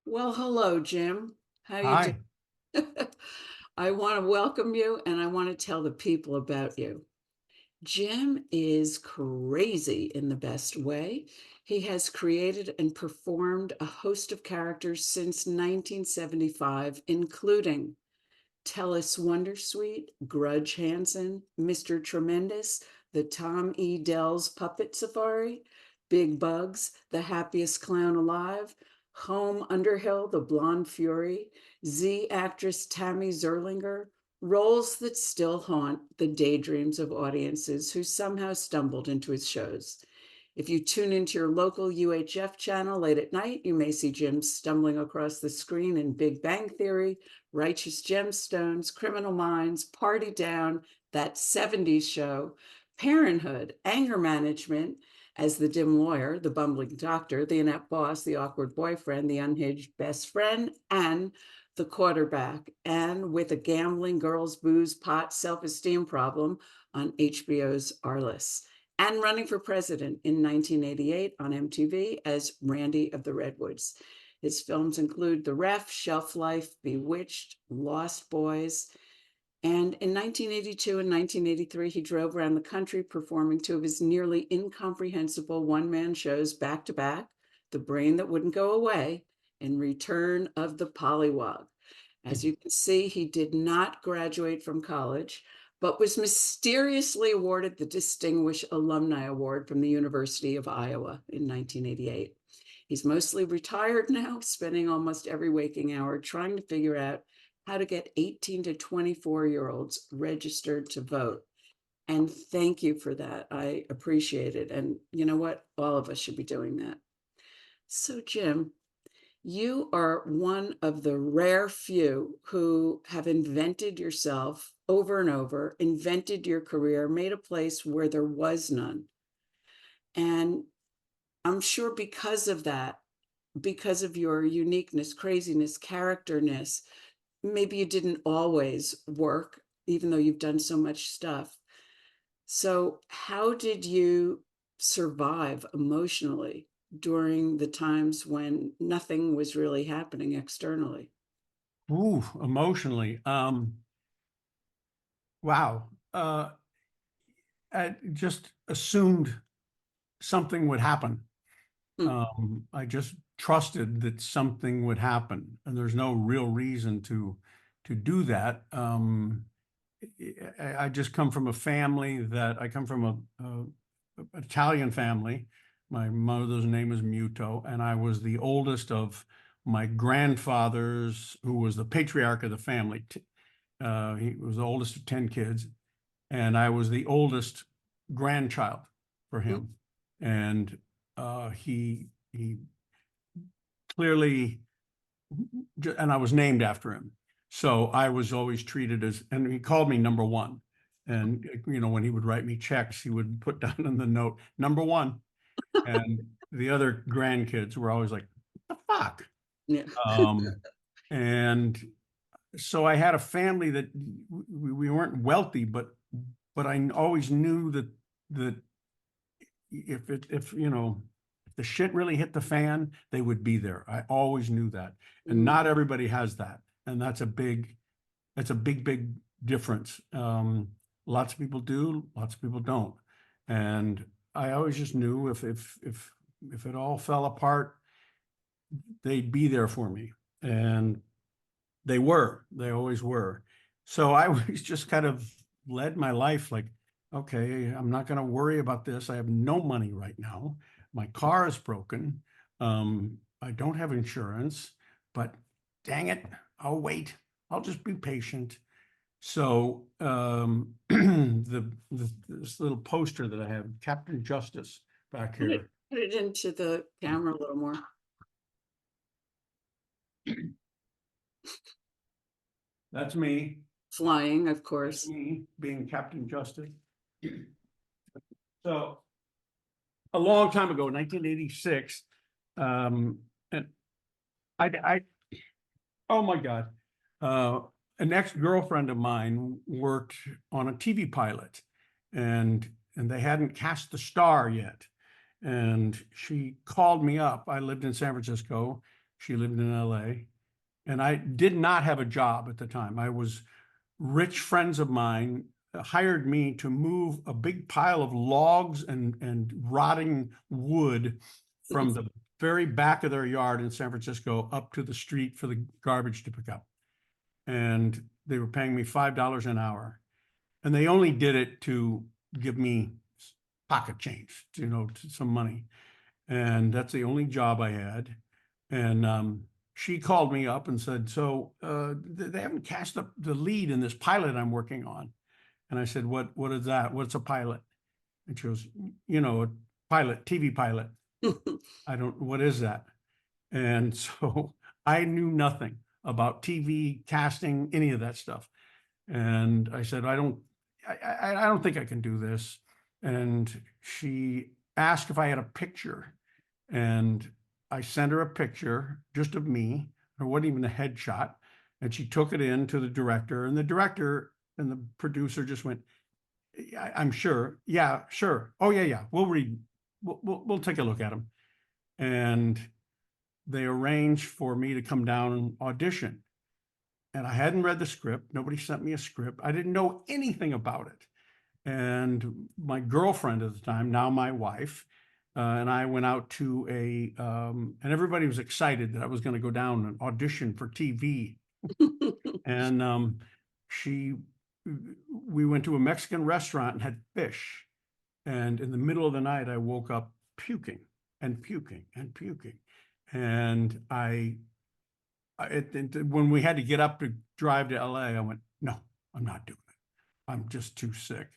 Well, hello, Jim. How you Hi. doing? I want to welcome you and I want to tell the people about you. Jim is crazy in the best way. He has created and performed a host of characters since 1975, including Tellis Wondersweet, Grudge Hanson, Mr. Tremendous, the Tom E. Dell's Puppet Safari, Big Bugs, The Happiest Clown Alive, Choam Underhill, The Blonde Fury, Z actress Tammy Zerlinger, roles that still haunt the daydreams of audiences who somehow stumbled into his shows. If you tune into your local UHF channel late at night, you may see Jim stumbling across the screen in Big Bang Theory, Righteous Gemstones, Criminal Minds, Party Down, That 70s Show, Parenthood, Anger Management, as the dim lawyer, the bumbling doctor, the inept boss, the awkward boyfriend, the unhinged best friend, and the quarterback, and with a gambling, girls, booze, pot, self-esteem problem on HBO's Arliss, and running for president in 1988 on MTV as Randee of the Redwoods. His films include The Ref, Shelf Life, Bewitched, Lost Boys. And in 1982 and 1983, he drove around the country performing two of his nearly incomprehensible one-man shows back to back, The Brain That Wouldn't Go Away and Return of the Pollywog. As you can see, he did not graduate from college, but was mysteriously awarded the Distinguished Alumni Award from the University of Iowa in 1988. He's mostly retired now, spending almost every waking hour trying to figure out how to get 18 to 24-year-olds registered to vote. And thank you for that. I appreciate it. And you know what? All of us should be doing that. So, Jim, you are one of the rare few who have invented yourself over and over, invented your career, made a place where there was none. And I'm sure because of that, because of your uniqueness, craziness, characterness, maybe you didn't always work, even though you've done so much stuff. So, how did you survive emotionally during the times when nothing was really happening externally? Ooh, emotionally. Wow. I just assumed something would happen. Hmm. I just trusted that something would happen, and there's no real reason to do that. I just come from a family that I come from a Italian family. My mother's name is Muto, and I was the oldest of my grandfathers, who was the patriarch of the family. He was the oldest of 10 kids, and I was the oldest grandchild for Hmm. him. And he clearly, and I was named after him. So I was always treated as, and he called me number one. And, when he would write me checks, he would put down in the note, number one. And the other grandkids were always like, what the fuck? Yeah. Um, and so I had a family that we weren't wealthy, but I always knew that if the shit really hit the fan, they would be there. I always knew that, and Mm. not everybody has that, and that's a big difference. Lots of people do, lots of people don't, and I always just knew if it all fell apart, they'd be there for me, and they always were. So I was just kind of led my life like, okay, I'm not going to worry about this. I have no money right now. My car is broken. I don't have insurance, but dang it, I'll wait. I'll just be patient. So this little poster that I have, Captain Justice back Put it here. put it into the camera a little more. That's me. Flying, of That's course. me being Captain Justice. So a long time ago, 1986, and I oh my God, uh, an ex-girlfriend of mine worked on a TV pilot, and they hadn't cast the star yet. And she called me up. I lived in San Francisco. She lived in LA. And I did not have a job at the time. Rich friends of mine hired me to move a big pile of logs and rotting wood from the very back of their yard in San Francisco up to the street for the garbage to pick up. And they were paying me $5 an hour. And they only did it to give me pocket change, some money. And that's the only job I had. And she called me up and said, so they haven't cast the lead in this pilot I'm working on. And I said, what is that? What's a pilot? And she goes, a pilot, TV pilot. What is that? And so I knew nothing about TV casting, any of that stuff. And I said, I don't think I can do this. And she asked if I had a picture. And I sent her a picture just of me. There wasn't even a headshot. And she took it in to the director. And the director and the producer just went, I'm sure. Yeah, sure. Oh, yeah. We'll read. We'll take a look at them. And they arranged for me to come down and audition. And I hadn't read the script. Nobody sent me a script. I didn't know anything about it. And my girlfriend at the time, now my wife, and I went out to and everybody was excited that I was going to go down and audition for TV. And we went to a Mexican restaurant and had fish. And in the middle of the night, I woke up puking and puking and puking. And when we had to get up to drive to LA, I went, no, I'm not doing it. I'm just too sick.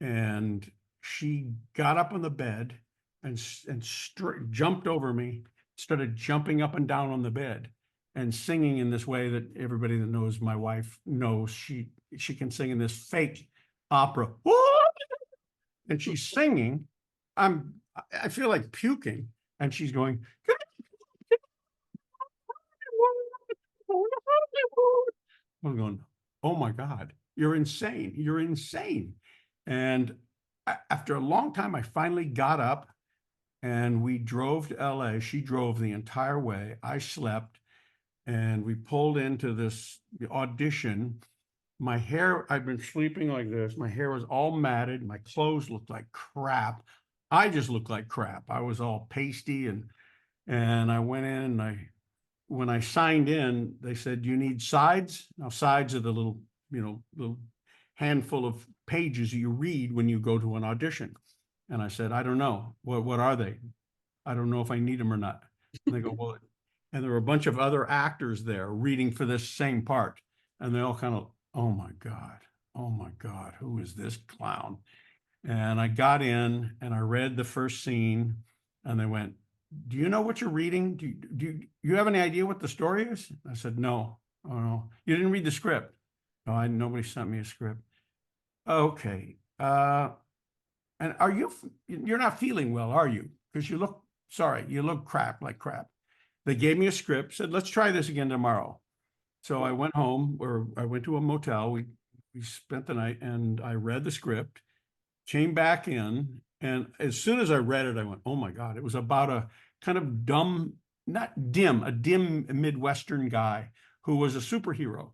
And she got up on the bed and jumped over me, started jumping up and down on the bed and singing in this way that everybody that knows my wife knows. She can sing in this fake opera. And she's singing. I feel like puking. And she's going, I'm going, oh my God, you're insane. You're insane. And after a long time, I finally got up and we drove to LA. She drove the entire way. I slept and we pulled into this audition. My hair, I'd been sleeping like this. My hair was all matted. My clothes looked like crap. I just looked like crap. I was all pasty and I went in and when I signed in, they said, you need sides. Now sides are the little handful of pages you read when you go to an audition. And I said, I don't know. What are they? I don't know if I need them or not. And they go, well, and there were a bunch of other actors there reading for this same part. And they all kind of, oh my God, who is this clown? And I got in and I read the first scene and they went, do you know what you're reading? Do you have any idea what the story is? I said, no. Oh, no. You didn't read the script? No, nobody sent me a script. Okay. And you're not feeling well, are you? Because you look like crap. They gave me a script, said, let's try this again tomorrow. So I went home, or I went to a motel. We spent the night and I read the script, came back in. And as soon as I read it, I went, oh my God, it was about a kind of a dim Midwestern guy who was a superhero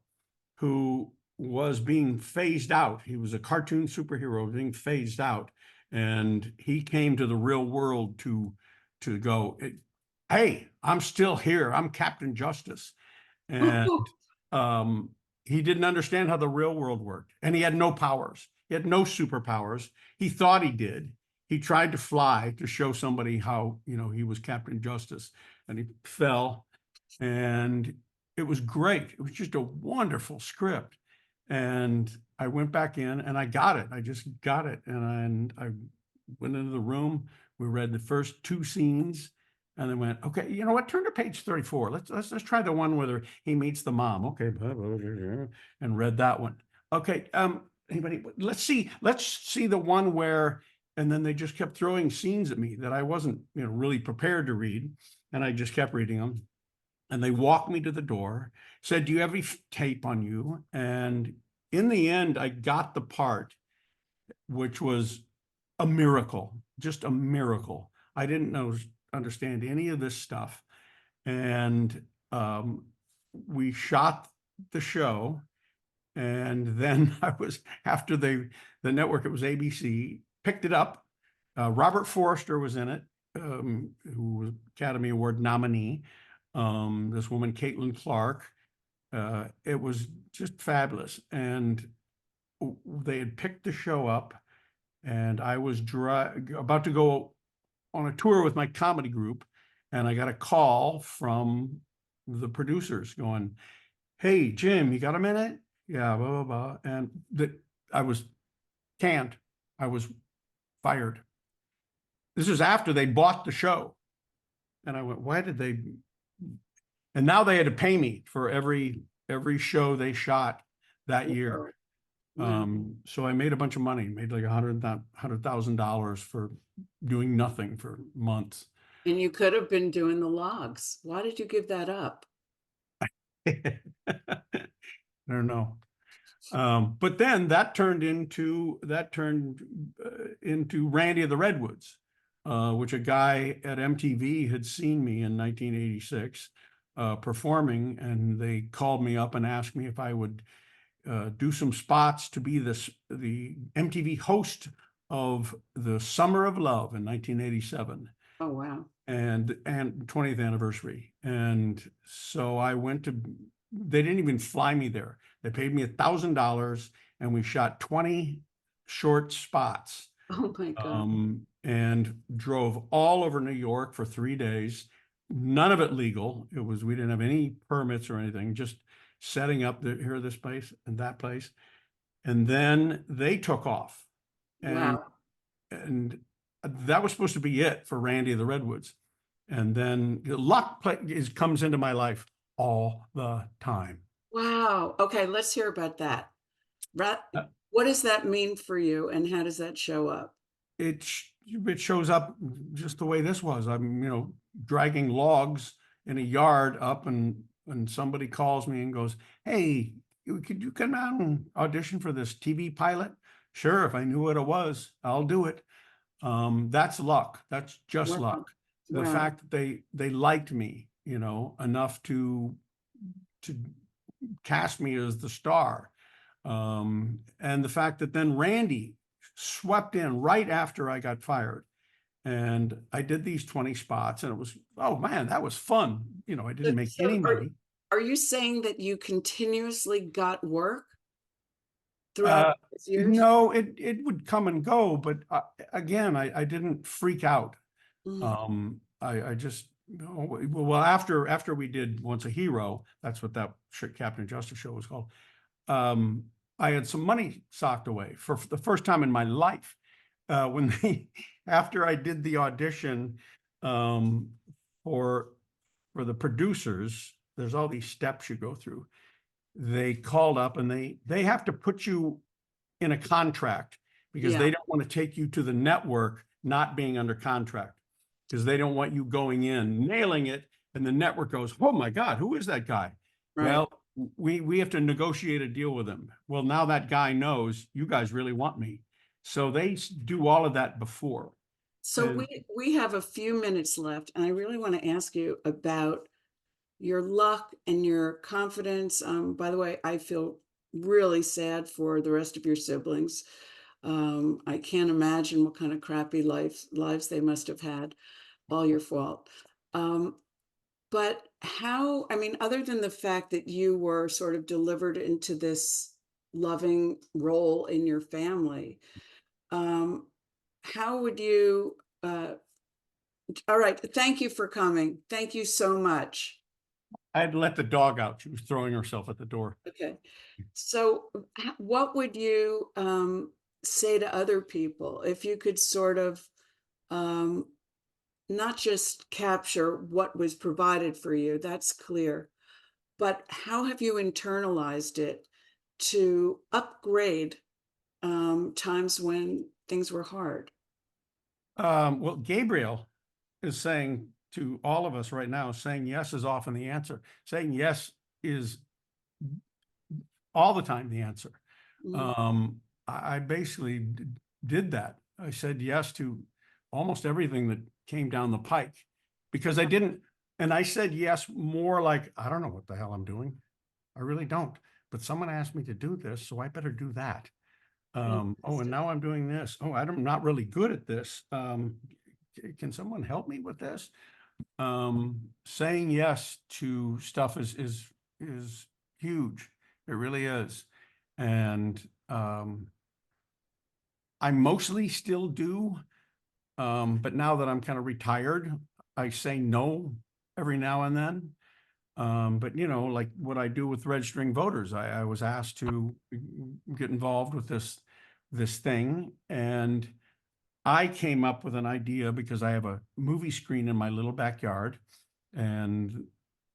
who was being phased out. He was a cartoon superhero being phased out. And he came to the real world to go, hey, I'm still here. I'm Captain Justice. And he didn't understand how the real world worked. And he had no powers. He had no superpowers. He thought he did. He tried to fly to show somebody how, he was Captain Justice, and he fell. And it was great. It was just a wonderful script. And I went back in and I got it. I just got it. And I went into the room. We read the first two scenes and then went, okay, you know what? Turn to page 34. Let's try the one where he meets the mom. Okay. And read that one. Okay. Anybody, let's see the one where, and then they just kept throwing scenes at me that I wasn't, really prepared to read. And I just kept reading them. And they walked me to the door, said, do you have any tape on you? And in the end, I got the part, which was a miracle, just a miracle. I didn't understand any of this stuff. and we shot the show. And then I was, after the network, it was ABC, picked it up. Robert Forster was in it, who was Academy Award nominee. This woman, Caitlin Clark. It was just fabulous. And they had picked the show up, and I was about to go on a tour with my comedy group, and I got a call from the producers going, "Hey, Jim, you got a minute?" Yeah, blah, blah, blah. And that I was canned. I was fired. This is after they bought the show. And I went, why did they? And now they had to pay me for every show they shot that year. Wow. So I made a bunch of money, made like $100,000 for doing nothing for months. And you could have been doing the logs. Why did you give that up? I don't know. But then that turned into Randee of the Redwoods, which a guy at MTV had seen me in 1986 performing, and they called me up and asked me if I would do some spots to be the MTV host of the Summer of Love in 1987. Oh, wow. And 20th anniversary. And so I went to, they didn't even fly me there. They paid me $1,000, and we shot 20 short spots. Oh my God. And drove all over New York for 3 days. None of it legal. We didn't have any permits or anything, just setting up here, this place and that place. And then they took off. Wow. And that was supposed to be it for Randee of the Redwoods. And then luck comes into my life all the time. Wow. Okay, let's hear about that. Uh, What does that mean for you, and how does that show up? It shows up just the way this was. I'm, dragging logs in a yard up, and somebody calls me and goes, "Hey, could you come out and audition for this TV pilot?" Sure, if I knew what it was, I'll do it. That's luck. That's just Wow. luck. The Wow. fact that they liked me, enough to cast me as the star. And the fact that then Randee swept in right after I got fired. And I did these 20 spots, and it was, oh man, that was fun. I didn't make any money. Are you saying that you continuously got work throughout these years? No, it would come and go, but again, I didn't freak out. I just, well, after we did Once a Hero, that's what that Captain Justice show was called. I had some money socked away for the first time in my life. When after I did the audition for the producers, there's all these steps you go through. They called up, and they have to put you in a contract, because they don't want to take you to the network not being under contract, because they don't want you going in nailing it and the network goes, "Oh my God, who is that guy?" Right. Well, we have to negotiate a deal with him. Well, now that guy knows you guys really want me, so they do all of that before. So we have a few minutes left, and I really want to ask you about your luck and your confidence. By the way, I feel really sad for the rest of your siblings. I can't imagine what kind of crappy lives they must have had. All your fault. But how, I mean, other than the fact that you were sort of delivered into this loving role in your family, how would you, all right, thank you for coming. Thank you so much. I had to let the dog out. She was throwing herself at the door. Okay. So what would you say to other people if you could sort of not just capture what was provided for you, that's clear, but how have you internalized it to upgrade times when things were hard? Well, Gabriel is saying to all of us right now, saying yes is often the answer. Saying yes is all the time the answer. I basically did that. I said yes to almost everything that came down the pike, because I didn't And I said yes, more like, I don't know what the hell I'm doing. I really don't. But someone asked me to do this, so I better do that. Oh, and Fantastic. now I'm doing this. Oh, I'm not really good at this. Can someone help me with this? Saying yes to stuff is huge. It really is. And I mostly still do. But now that I'm kind of retired, I say no every now and then. But you know, like what I do with registering voters, I was asked to get involved with this thing, and I came up with an idea because I have a movie screen in my little backyard, and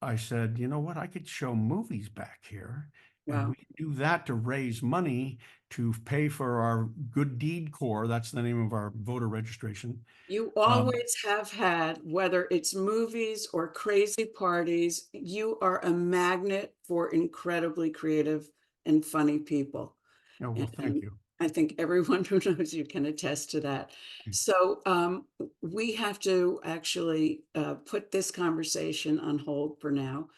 I said, you know what, I could show movies back here, and Wow. we can do that to raise money to pay for our Good Deed Corps. That's the name of our voter registration. You Um, always have had, whether it's movies or crazy parties, you are a magnet for incredibly creative and funny people. oh, well, thank And you. I think everyone who knows you can attest to that. So we have to actually put this conversation on hold for now.